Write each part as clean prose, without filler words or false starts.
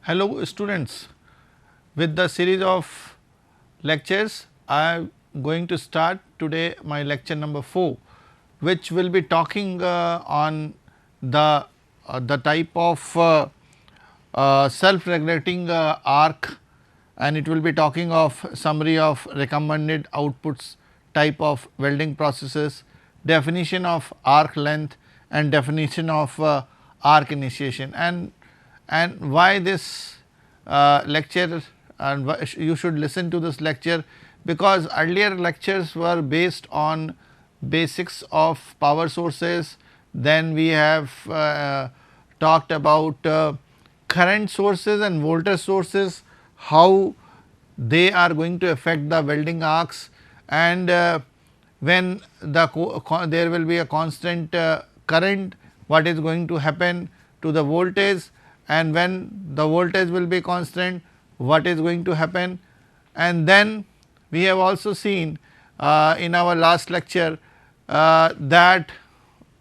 Hello students, with the series of lectures I am going to start today my lecture number 4, which will be talking on the type of self regulating arc, and it will be talking of summary of recommended outputs, type of welding processes, definition of arc length and definition of arc initiation, and why this lecture, and why you should listen to this lecture, because earlier lectures were based on basics of power sources. Then we have talked about current sources and voltage sources, how they are going to affect the welding arcs, and when there will be a constant current, what is going to happen to the voltage, and when the voltage will be constant, what is going to happen. And then we have also seen in our last lecture that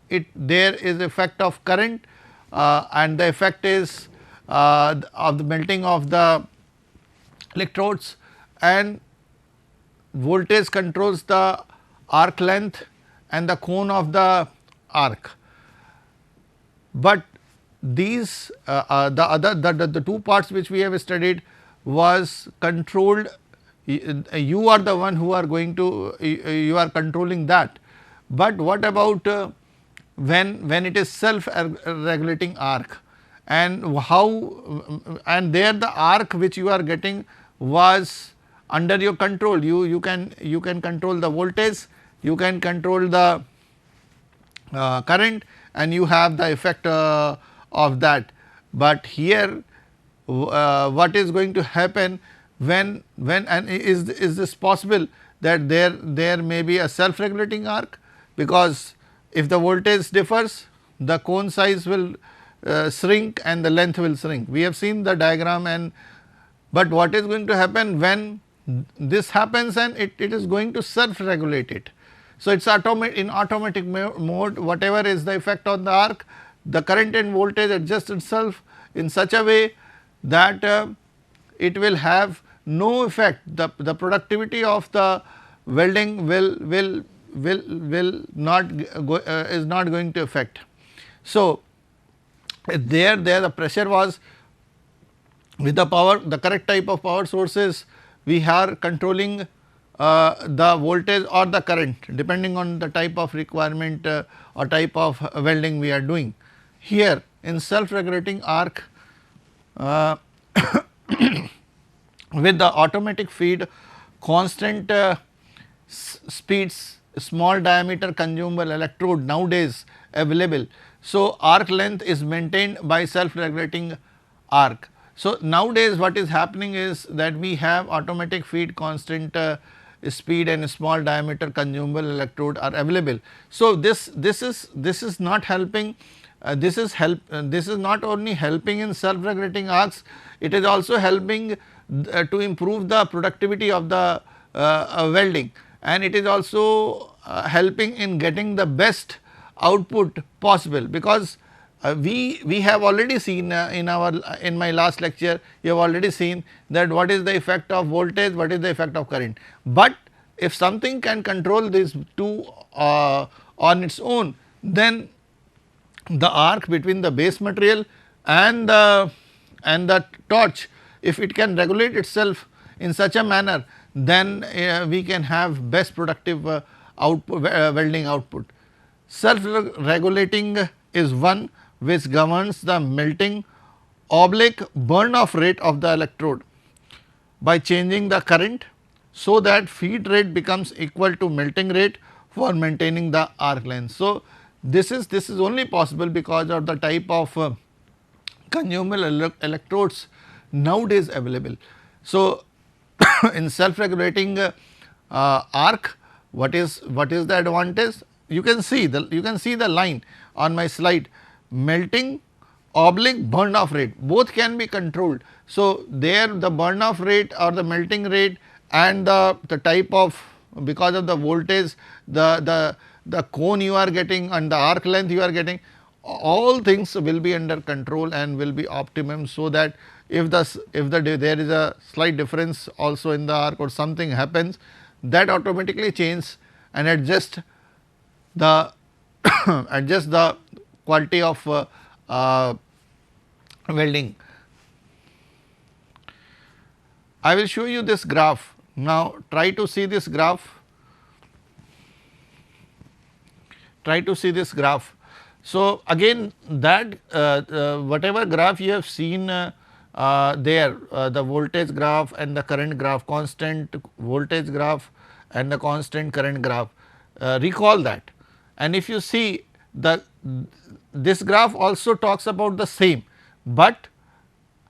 there is effect of current, and the effect is of the melting of the electrodes, and voltage controls the arc length and the cone of the arc. But these the two parts which we have studied was controlled. You are the one who are going to you are controlling that. But what about when it is self regulating arc, and how, and there the arc which you are getting was under your control. You can control the voltage, you can control the current, and you have the effect of that. But here what is going to happen when and is this possible that there may be a self regulating arc, because if the voltage differs, the cone size will shrink and the length will shrink. We have seen the diagram, and but what is going to happen when this happens, and it is going to self regulate it. So, it is in automatic mode, whatever is the effect on the arc, the current and voltage adjust itself in such a way that it will have no effect. The productivity of the welding will not go, is not going to affect. So, there the pressure was with the power, the correct type of power sources, we are controlling the voltage or the current depending on the type of requirement or type of welding we are doing. Here in self regulating arc with the automatic feed, constant speeds, small diameter consumable electrode nowadays available. So, arc length is maintained by self regulating arc. So, nowadays what is happening is that we have automatic feed, constant speed and small diameter consumable electrode are available. So, this is not helping, this is not only helping in self regulating arcs, it is also helping to improve the productivity of the welding, and it is also helping in getting the best output possible, because we have already seen in my last lecture, you have already seen that what is the effect of voltage, what is the effect of current. But if something can control these two on its own, then the arc between the base material and the torch, if it can regulate itself in such a manner, then we can have best productive output, welding output. Self regulating is one which governs the melting oblique burn off rate of the electrode by changing the current, so that feed rate becomes equal to melting rate for maintaining the arc length. So, this is only possible because of the type of consumable electrodes nowadays available. So, in self regulating arc, what is the advantage? You can see the line on my slide, melting oblique burn off rate, both can be controlled. So, there the burn off rate or the melting rate and the type of, because of the voltage, the cone you are getting and the arc length you are getting, all things will be under control and will be optimum, so that if there is a slight difference also in the arc or something happens, that automatically change and adjust the adjust the quality of welding. I will show you this graph. Now, try to see this graph. Try to see this graph. So, again that whatever graph you have seen there, the voltage graph and the current graph, constant voltage graph and the constant current graph, recall that. And if you see this graph also talks about the same, but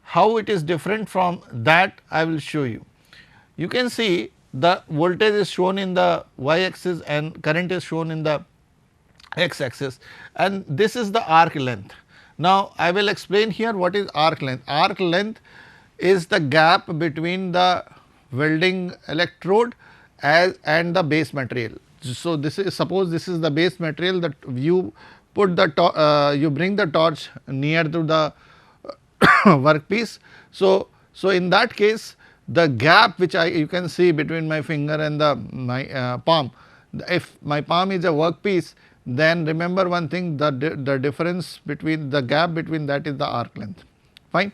how it is different from that I will show you. You can see the voltage is shown in the y axis and current is shown in the x axis, and this is the arc length. Now, I will explain here what is arc length. Arc length is the gap between the welding electrode and the base material. So, this is, suppose this is the base material, that you put the you bring the torch near to the workpiece. So, in that case, the gap which you can see between my finger and my palm, if my palm is a workpiece, then remember one thing, the difference between the gap between that is the arc length, fine,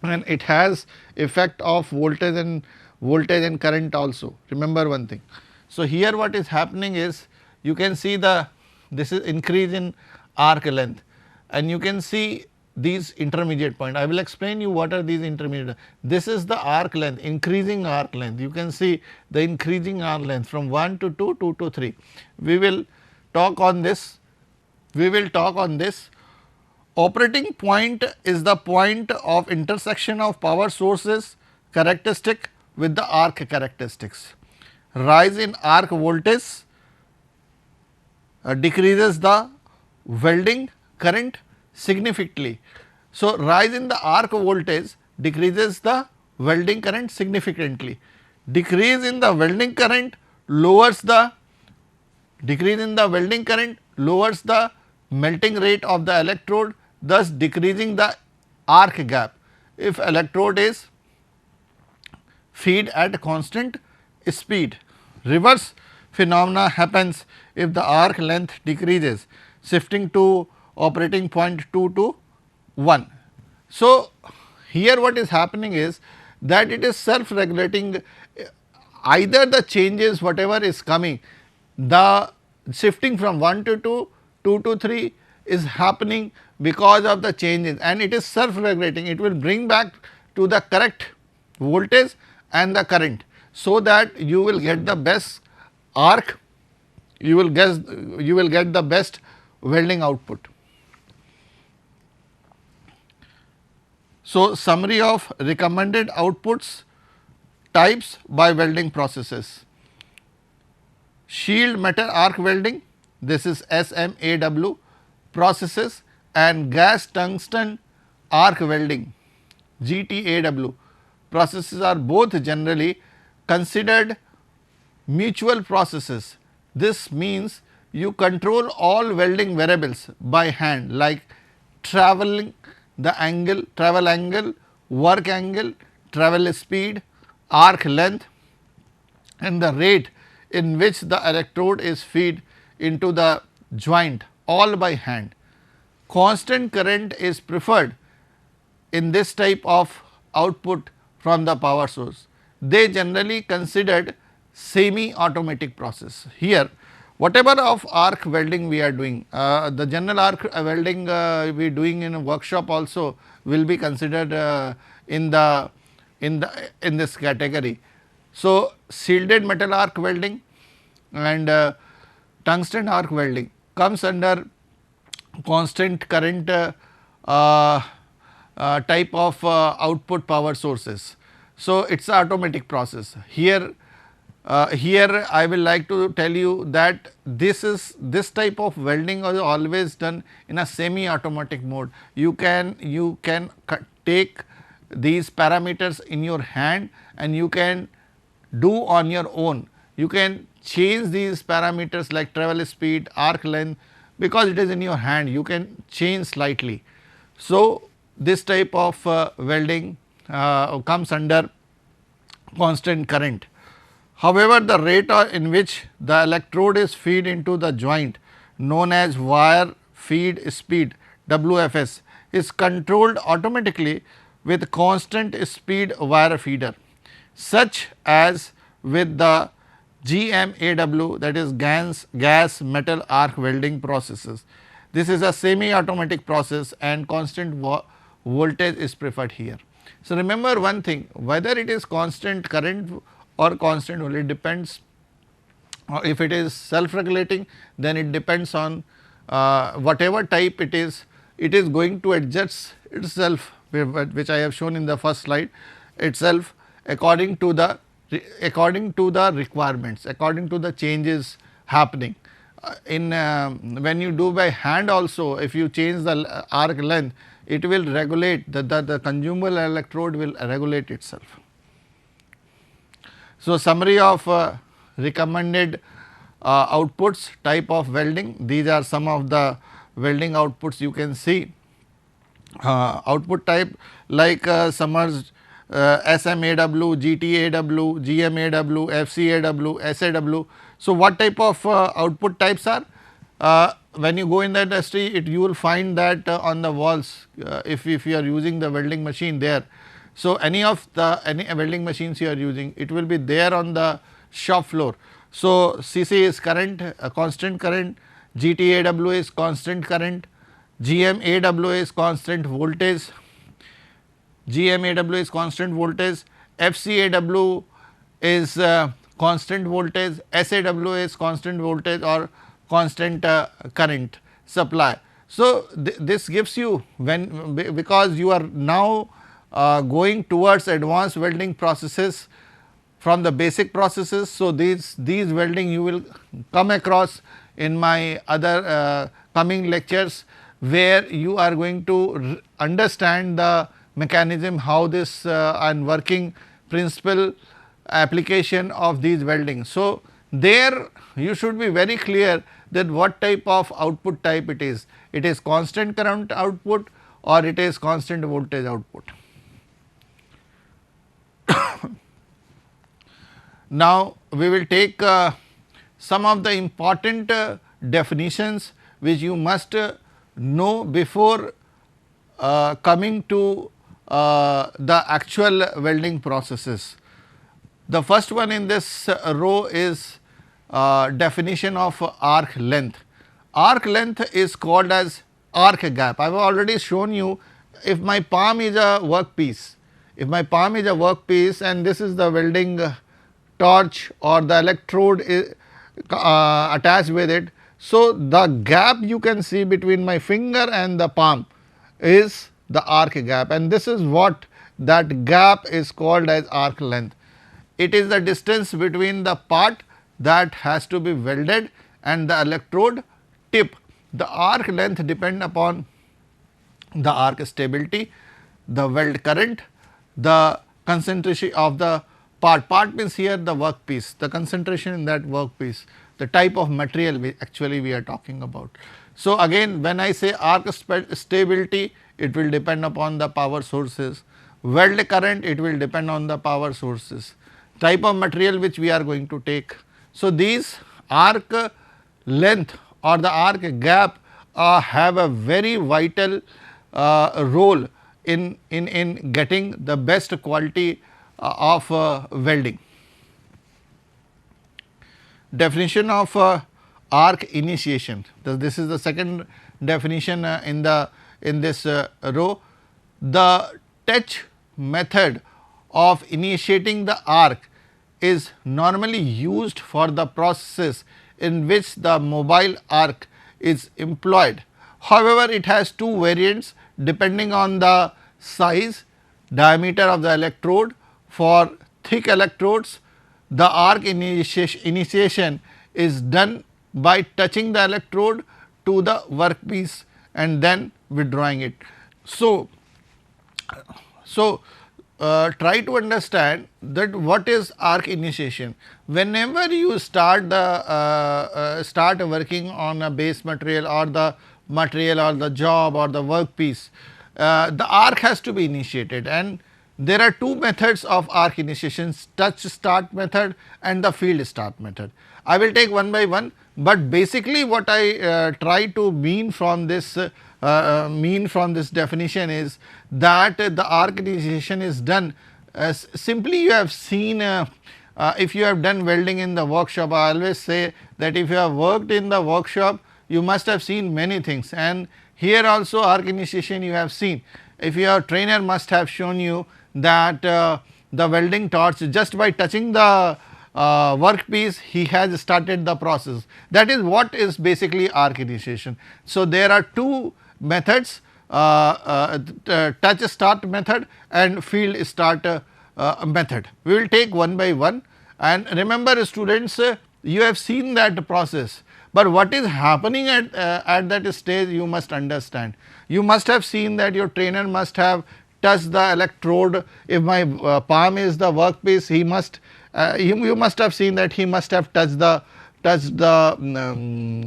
and it has effect of voltage and current also, remember one thing. So, here what is happening is, you can see this is increase in arc length, and you can see these intermediate point. I will explain you what are these intermediate. This is the arc length, increasing arc length. You can see the increasing arc length from 1 to 2, 2 to 3. We will talk on this. We will talk on this. Operating point is the point of intersection of power sources characteristic with the arc characteristics. Rise in arc voltage decreases the welding current significantly. So, rise in the arc voltage decreases the welding current significantly. Decrease in the welding current lowers the melting rate of the electrode, thus decreasing the arc gap if electrode is feed at constant speed. Reverse phenomena happens if the arc length decreases, shifting to operating point 2 to 1. So, here what is happening is that it is self regulating, either the changes whatever is coming, the shifting from 1 to 2, 2 to 3 is happening because of the changes, and it is self regulating. It will bring back to the correct voltage and the current, so that you will get the best arc, you will get the best welding output. So, summary of recommended outputs types by welding processes. Shield metal arc welding, this is SMAW processes, and gas tungsten arc welding GTAW processes are both generally considered mutual processes. This means you control all welding variables by hand, like travel angle, work angle, travel speed, arc length, and the rate in which the electrode is fed into the joint, all by hand. Constant current is preferred in this type of output from the power source. They generally considered semi automatic process. Here whatever of arc welding we are doing, the general arc welding we doing in a workshop also will be considered in this category. So, shielded metal arc welding and tungsten arc welding comes under constant current type of output power sources. So, it is a automatic process. Here I will like to tell you that this type of welding is always done in a semi automatic mode. You can take these parameters in your hand and you can do on your own. You can change these parameters like travel speed, arc length because it is in your hand, you can change slightly. So, this type of welding comes under constant current. However, the rate in which the electrode is fed into the joint, known as wire feed speed WFS, is controlled automatically with constant speed wire feeder, such as with the GMAW, that is gas metal arc welding processes. This is a semi automatic process and constant voltage is preferred here. So, remember one thing, whether it is constant current or constant voltage depends. If it is self regulating, then it depends on whatever type it is going to adjust itself, which I have shown in the first slide, itself according to the requirements, according to the changes happening. When you do by hand also, if you change the arc length, it will regulate the consumable electrode will regulate itself. So, summary of recommended outputs, type of welding, these are some of the welding outputs you can see. Output type like Summers SMAW, GTAW, GMAW, FCAW, SAW. So, what type of output types are? When you go in the industry, you will find that on the walls, if you are using the welding machine there. So, any welding machines you are using, it will be there on the shop floor. So, CC is current, constant current, GTAW is constant current, GMAW is constant voltage, GMAW is constant voltage, FCAW is constant voltage, SAW is constant voltage or constant current supply. So, this gives you because you are now going towards advanced welding processes from the basic processes. So, these welding you will come across in my other coming lectures, where you are going to understand the mechanism, how this and working principle application of these welding. So, there you should be very clear that what type of output type it is. It is constant current output or it is constant voltage output. Now, we will take some of the important definitions which you must know before coming to the actual welding processes. The first one in this row is definition of arc length. Arc length is called as arc gap. I have already shown you, if my palm is a workpiece, and this is the welding torch or the electrode is attached with it. So, the gap you can see between my finger and the palm is the arc gap, and this is what that gap is called as arc length. It is the distance between the part that has to be welded and the electrode tip. The arc length depend upon the arc stability, the weld current, the concentration of the part. Part means here the workpiece, the concentration in that workpiece, the type of material we are talking about. So, again when I say arc stability, it will depend upon the power sources, weld current, it will depend on the power sources, type of material which we are going to take. So, these arc length or the arc gap have a very vital role in getting the best quality of welding. Definition of arc initiation. This is the second definition in this row. The touch method of initiating the arc is normally used for the processes in which the mobile arc is employed. However, it has two variants depending on the size, diameter of the electrode. For thick electrodes, the arc initiation is done by touching the electrode to the workpiece and then withdrawing it. So try to understand that what is arc initiation. Whenever you start start working on a base material or the job or the workpiece, the arc has to be initiated, and there are two methods of arc initiation: touch start method and the field start method. I will take one by one, but basically what I try to mean from this definition is that the arc initiation is done simply. You have seen if you have done welding in the workshop, I always say that if you have worked in the workshop, you must have seen many things, and here also arc initiation you have seen. If your trainer must have shown you that the welding torch, just by touching the workpiece, he has started the process. That is what is basically arc initiation. So, there are two methods, touch start method and field start method. We will take one by one, and remember students, you have seen that process, but what is happening at that stage you must understand. You must have seen that your trainer must have touched the electrode. If my palm is the workpiece, he must you must have seen that he must have touched the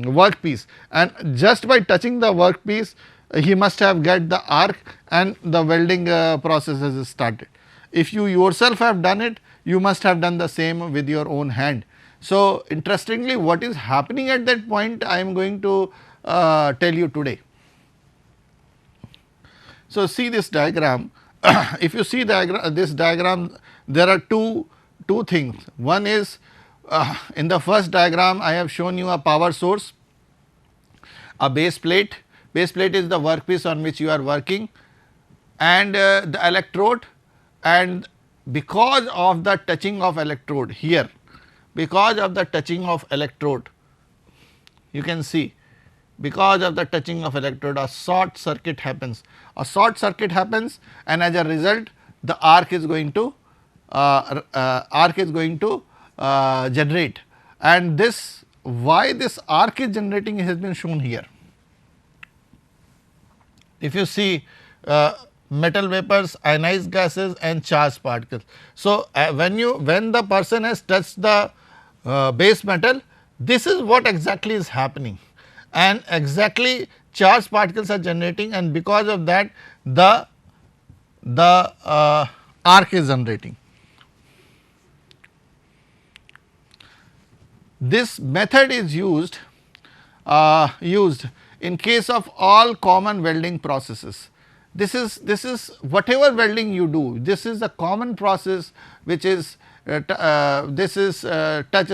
workpiece, and just by touching the workpiece he must have get the arc and the welding process has started. If you yourself have done it, you must have done the same with your own hand. So, interestingly, what is happening at that point I am going to tell you today. So, see this diagram. If you see this diagram, there are two things. One is in the first diagram I have shown you a power source, a base plate. Base plate is the workpiece on which you are working, and the electrode, and because of the touching of electrode here, because of the touching of electrode, you can see, because of the touching of electrode a short circuit happens. A short circuit happens, and as a result the arc is going to generate, and this, why this arc is generating has been shown here. If you see metal vapors, ionized gases and charged particles. So, when the person has touched the base metal, this is what exactly is happening, and exactly charged particles are generating, and because of that the arc is generating. This method is used in case of all common welding processes. This is whatever welding you do, this is a common process which is touch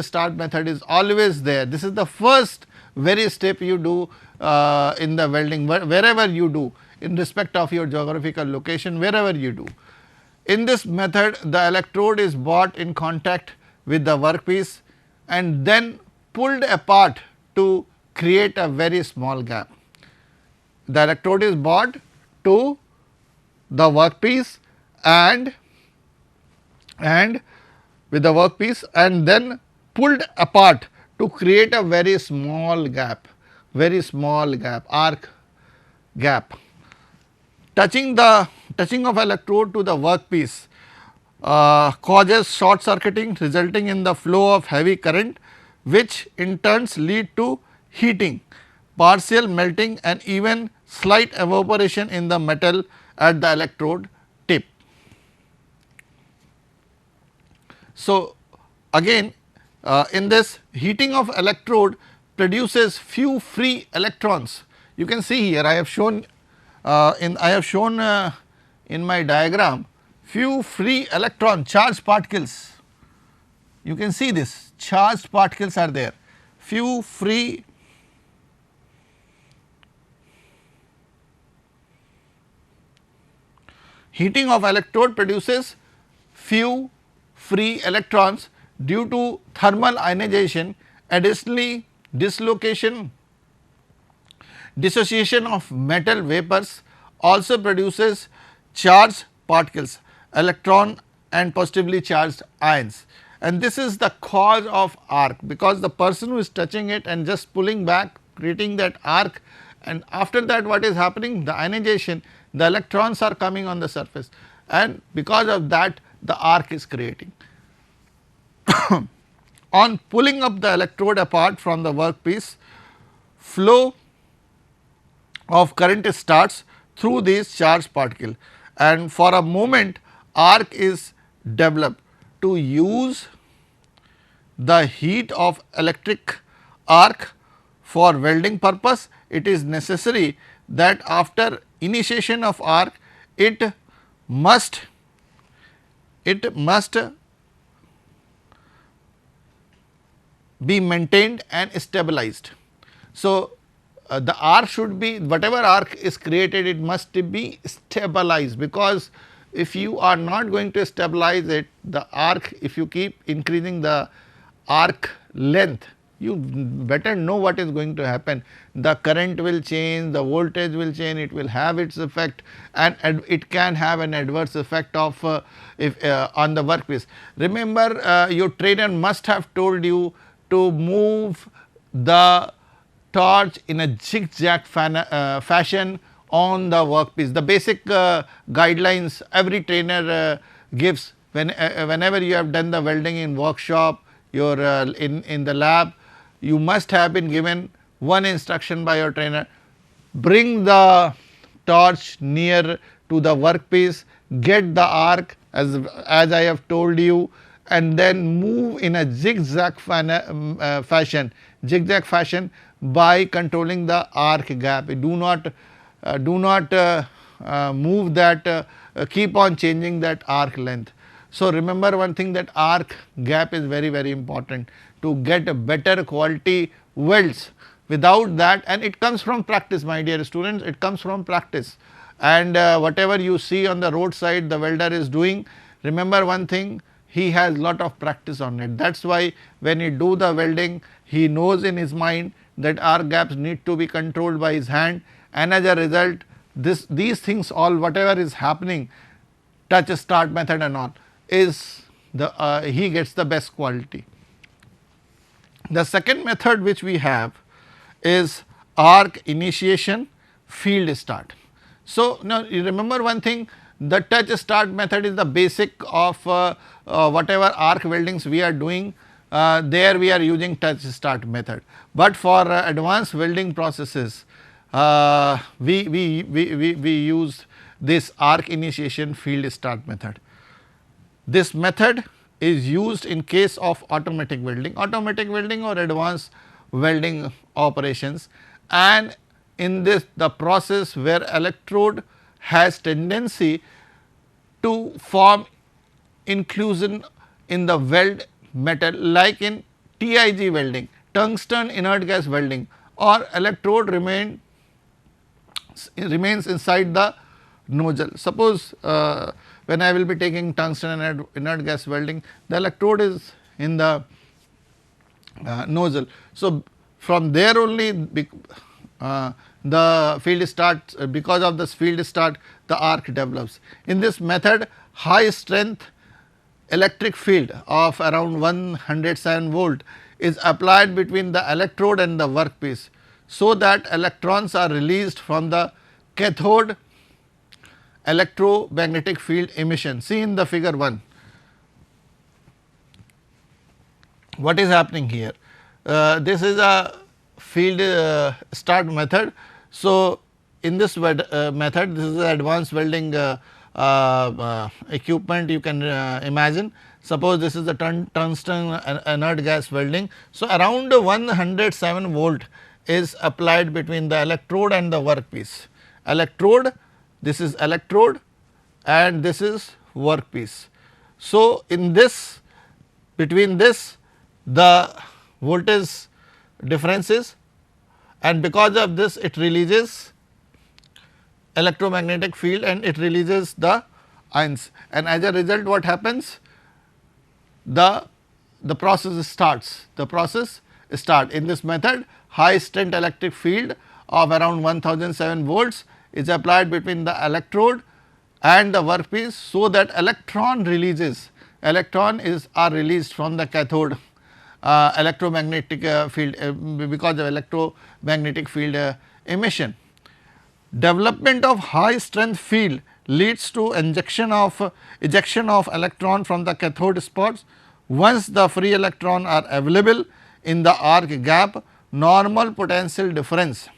start method is always there. This is the first very step you do in the welding, wherever you do, in respect of your geographical location, wherever you do. In this method, the electrode is brought in contact with the workpiece and then pulled apart to create a very small gap. The electrode is brought to the workpiece and with the workpiece and then pulled apart to create a very small gap, arc gap. Touching of electrode to the workpiece causes short circuiting, resulting in the flow of heavy current, which in turns lead to heating, partial melting and even slight evaporation in the metal at the electrode tip. So, again in this heating of electrode produces few free electrons. You can see here I have shown in my diagram few free electron charged particles. You can see this charged particles are there, few free heating of electrode produces few free electrons due to thermal ionization. Additionally, dissociation of metal vapors also produces charged particles, electron and positively charged ions, and this is the cause of arc, because the person who is touching it and just pulling back creating that arc, and after that what is happening, the ionization the electrons are coming on the surface, and because of that the arc is creating. On pulling up the electrode apart from the workpiece, flow of current starts through these charged particle, and for a moment arc is developed. To use the heat of electric arc for welding purpose, it is necessary that after initiation of arc it must be maintained and stabilized. So, the arc should be, whatever arc is created, it must be stabilized, because if you are not going to stabilize it, the arc, if you keep increasing the arc length, you better know what is going to happen. The current will change, the voltage will change, it will have its effect, and it can have an adverse effect of if on the workpiece. Remember, your trainer must have told you to move the torch in a zigzag fashion on the workpiece. The basic guidelines every trainer gives whenever you have done the welding in workshop, your in the lab, you must have been given one instruction by your trainer: bring the torch near to the workpiece, get the arc as I have told you, and then move in a zigzag fashion by controlling the arc gap. Do not move that, keep on changing that arc length. So, remember one thing, that arc gap is very important to get a better quality welds. Without that, and it comes from practice, my dear students, it comes from practice, and whatever you see on the roadside the welder is doing, remember one thing, he has lot of practice on it. That is why when he do the welding, he knows in his mind that arc gaps need to be controlled by his hand, and as a result these things all, whatever is happening, touch start method and all, is the he gets the best quality. The second method which we have is arc initiation field start. So, now you remember one thing, the touch start method is the basic of whatever arc weldings we are doing, there we are using touch start method, but for advanced welding processes we use this arc initiation field start method. This method is used in case of automatic welding or advanced welding operations, and in this the process where electrode has tendency to form inclusion in the weld metal, like in TIG welding, tungsten inert gas welding, or electrode remains inside the nozzle. Suppose when I will be taking tungsten inert gas welding, the electrode is in the nozzle. So, from there only the field starts, because of this field start the arc develops. In this method, high strength electric field of around 107 volt is applied between the electrode and the workpiece, so that electrons are released from the cathode electromagnetic field emission. See in the figure 1, what is happening here. This is a field start method. So, in this method, this is the advanced welding equipment you can imagine. Suppose this is the tungsten inert gas welding. So, around 107 volt is applied between the electrode and the workpiece. Electrode, this is electrode and this is workpiece. So, in this, between this the voltage differences, and because of this it releases electromagnetic field and it releases the ions, and as a result what happens, the process starts. In this method, high strength electric field of around 1007 volts is applied between the electrode and the workpiece, so that electron are released from the cathode electromagnetic field because of electromagnetic field emission. Development of high strength field leads to ejection of electron from the cathode spots. Once the free electron are available in the arc gap, normal potential difference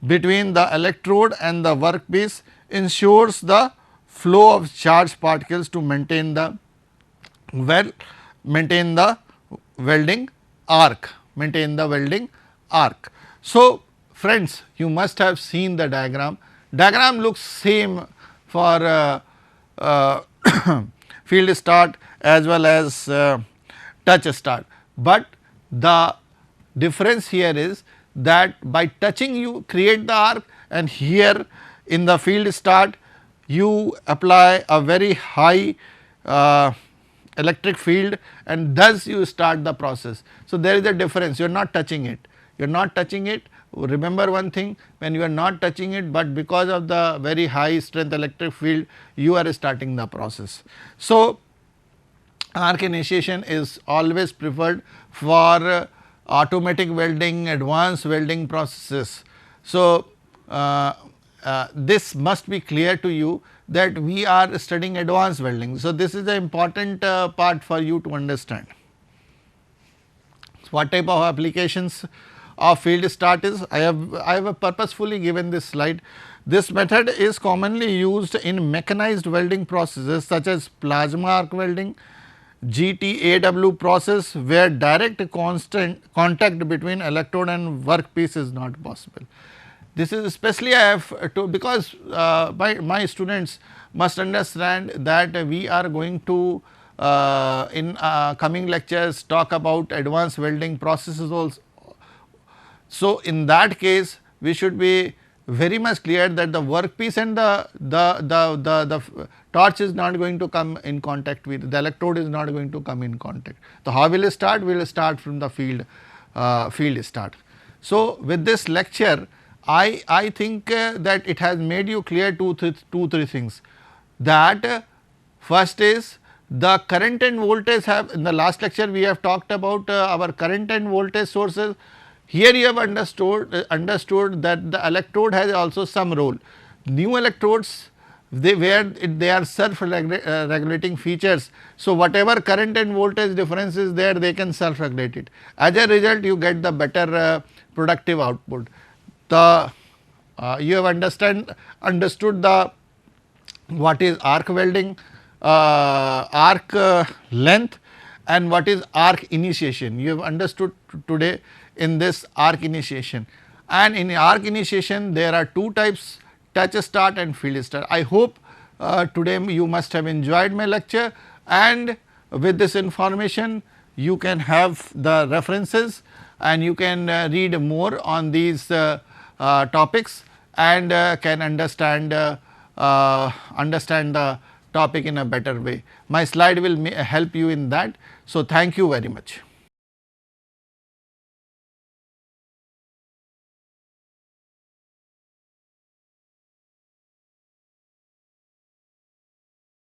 between the electrode and the workpiece ensures the flow of charged particles to maintain the welding arc. So, friends, you must have seen the diagram. Diagram looks same for field start as well as touch start, but the difference here is that by touching you create the arc, and here in the field start you apply a very high electric field, and thus you start the process. So, there is a difference, you are not touching it, remember one thing, when you are not touching it, but because of the very high strength electric field you are starting the process. So, arc initiation is always preferred for automatic welding, advanced welding processes. So, this must be clear to you that we are studying advanced welding. So, this is the important part for you to understand. What type of applications of field start is? I have purposefully given this slide. This method is commonly used in mechanized welding processes such as plasma arc welding, GTAW process, where direct constant contact between electrode and workpiece is not possible. This is especially I have to, because my students must understand that we are going to in coming lectures talk about advanced welding processes also. So, in that case we should be very much clear that the workpiece and the torch is not going to come in contact with, the electrode is not going to come in contact. So, how will it start? We will start from the field start. So, with this lecture I think that it has made you clear two, three things, that first is the current and voltage have, in the last lecture we have talked about our current and voltage sources. Here you have understood that the electrode has also some role. New electrodes, they are self regulating features. So, whatever current and voltage difference is there, they can self regulate it. As a result, you get the better productive output. The you have understood the what is arc welding, arc length, and what is arc initiation. You have understood today in this arc initiation, and in arc initiation there are two types, touch start and field start. I hope today you must have enjoyed my lecture, and with this information you can have the references and you can read more on these topics and can understand the topic in a better way. My slide will help you in that. So, thank you very much.